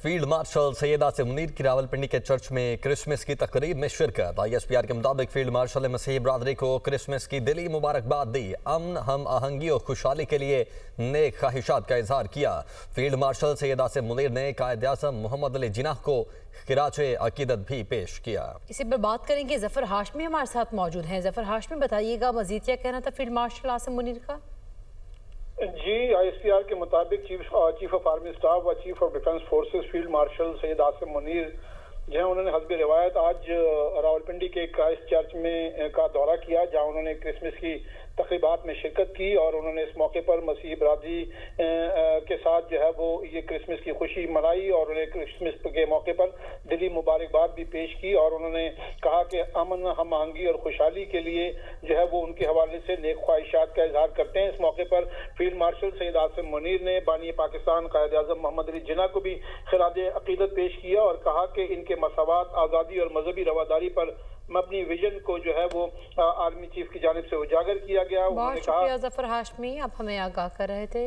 Field marshal Syed Asim Munir की रावलपिंडी के church में क्रिसमस की तकरीब में शिरकत। ISPR के मुताबिक फील्ड मार्शल ने मसीही बरादरी को क्रिसमस की दिली मुबारकबाद दी। अमन, हम आहंगी और खुशहाली के लिए नेक ख्वाहिशात का इजहार किया। फील्ड मार्शल सैयद आसिम मुनीर ने कायद आज़म मोहम्मद अली जिन्नाह को खिराजे अकीदत भी पेश किया। इसी पर बात करेंगे, जफर हाशमी हमारे साथ मौजूद हैं। जफर हाशमी, बताइएगा मजीद क्या कहना था फील्ड मार्शल आसिम मुनीर का? जी, ISPR के मुताबिक चीफ ऑफ आर्मी स्टाफ व chief of defence forces field marshal Syed Asim Munir जो है उन्होंने हस्ब रिवायत आज रावलपिंडी के क्राइस्ट चर्च में का दौरा किया, जहां उन्होंने क्रिसमस की तकरीबात में शिरकत की और उन्होंने इस मौके पर मसीही बरादरी के साथ जो है वो ये क्रिसमस की खुशी मनाई और उन्हें क्रिसमस के मौके पर दिली मुबारकबाद भी पेश की। और उन्होंने कहा कि अमन, हम आहंगी और खुशहाली के लिए जो है वो उनके हवाले से नेक ख्वाहिशात का इजहार करते हैं। इस मौके पर फील्ड मार्शल सैयद आसिम मुनीर ने बानी पाकिस्तान कायद आज़म मोहम्मद अली जिन्नाह को भी खिराजे अकीदत पेश किया और कहा कि इनके मसावात, आज़ादी और मजहबी रवादारी पर मबनी विजन को जो है वो आर्मी चीफ की जानिब से उजागर किया गया। बहुत शुक्रिया जफर हाशमी, आप हमें आगाह कर रहे थे।